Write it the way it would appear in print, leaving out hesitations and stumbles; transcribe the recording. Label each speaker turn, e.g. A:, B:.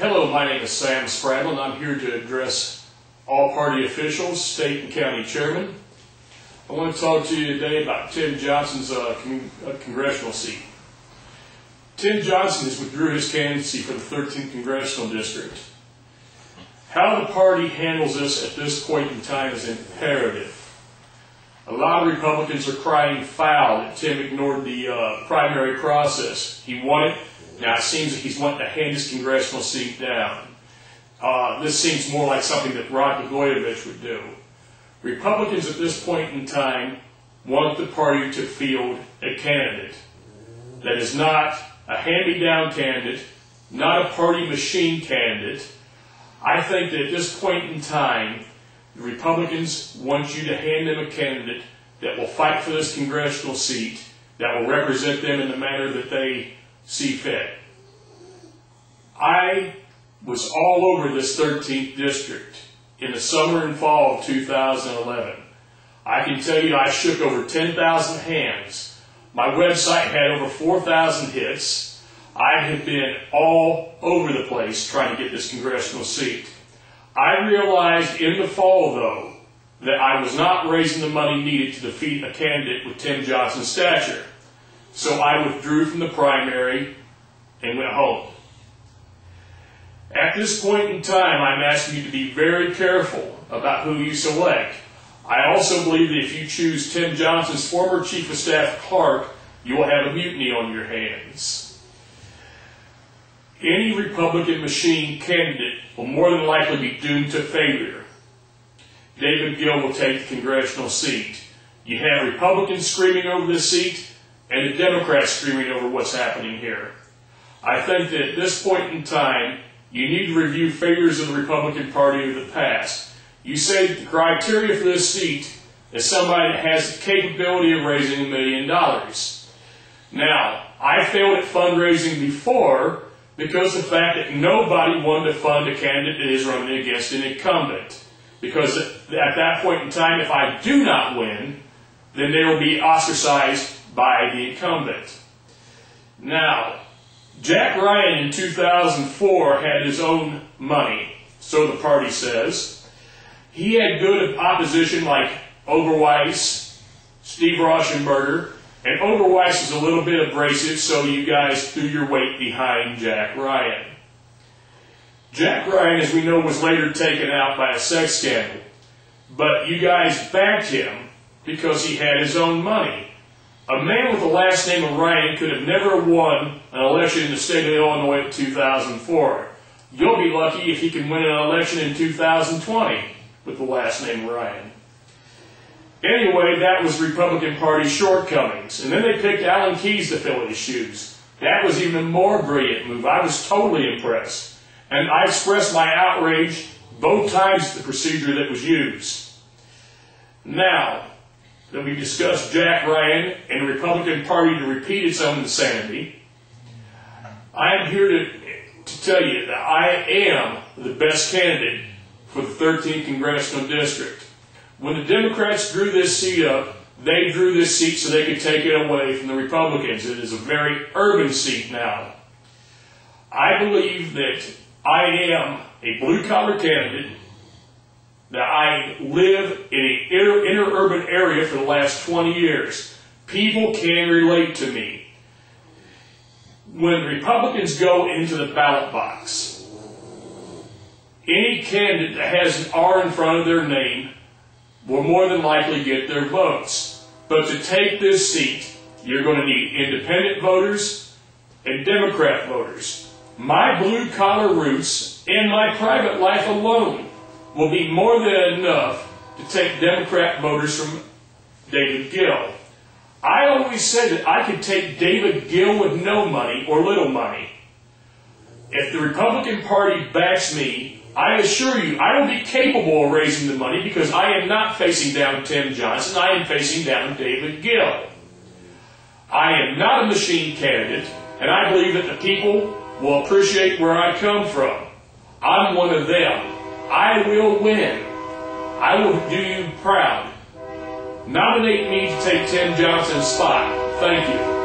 A: Hello, my name is Sam Spradlin. I'm here to address all party officials, state and county chairmen. I want to talk to you today about Tim Johnson's congressional seat. Tim Johnson has withdrew his candidacy for the 13th Congressional District. How the party handles this at this point in time is imperative. A lot of Republicans are crying foul that Tim ignored the primary process. He won it. Now it seems that he's wanting to hand his congressional seat down. This seems more like something that Rod Blagojevich would do. Republicans at this point in time want the party to field a candidate that is not a hand-me-down candidate, not a party machine candidate. I think that at this point in time, the Republicans want you to hand them a candidate that will fight for this congressional seat, that will represent them in the manner that they see fit. I was all over this 13th district in the summer and fall of 2011. I can tell you I shook over 10,000 hands. My website had over 4,000 hits. I have been all over the place trying to get this congressional seat. I realized in the fall, though, that I was not raising the money needed to defeat a candidate with Tim Johnson's stature. So I withdrew from the primary and went home. At this point in time, I'm asking you to be very careful about who you select. I also believe that if you choose Tim Johnson's former Chief of Staff Clark, you will have a mutiny on your hands. Any Republican machine candidate will more than likely be doomed to failure. David Gill will take the congressional seat. You have Republicans screaming over this seat and the Democrats screaming over what's happening here. I think that at this point in time, you need to review failures of the Republican Party of the past. You say that the criteria for this seat is somebody that has the capability of raising $1 million. Now, I failed at fundraising before because of the fact that nobody wanted to fund a candidate that is running against an incumbent. Because at that point in time, if I do not win, then they will be ostracized by the incumbent. Now, Jack Ryan in 2004 had his own money, so the party says. He had good opposition like Oberweis, Steve Rauschenberger, and Oberweis was a little bit abrasive, so you guys threw your weight behind Jack Ryan. Jack Ryan, as we know, was later taken out by a sex scandal, but you guys backed him because he had his own money. A man with the last name of Ryan could have never won an election in the state of Illinois in 2004. You'll be lucky if he can win an election in 2020 with the last name Ryan. Anyway, that was the Republican Party's shortcomings. And then they picked Alan Keyes to fill his shoes. That was even a more brilliant move. I was totally impressed. And I expressed my outrage both times at the procedure that was used. Now, that we discussed Jack Ryan and the Republican Party to repeat its own insanity, I am here to tell you that I am the best candidate for the 13th Congressional District. When the Democrats drew this seat up, they drew this seat so they could take it away from the Republicans. It is a very urban seat now. I believe that I am a blue-collar candidate, that I live in an inner urban area for the last 20 years. People can relate to me. When Republicans go into the ballot box, any candidate that has an R in front of their name will more than likely get their votes. But to take this seat, you're going to need independent voters and Democrat voters. My blue-collar roots and my private life alone will be more than enough to take Democrat voters from David Gill. I always said that I could take David Gill with no money or little money. If the Republican Party backs me, I assure you I will be capable of raising the money because I am not facing down Tim Johnson, I am facing down David Gill. I am not a machine candidate, and I believe that the people will appreciate where I come from. I'm one of them. I will win. I will do you proud. Nominate me to take Tim Johnson's spot. Thank you.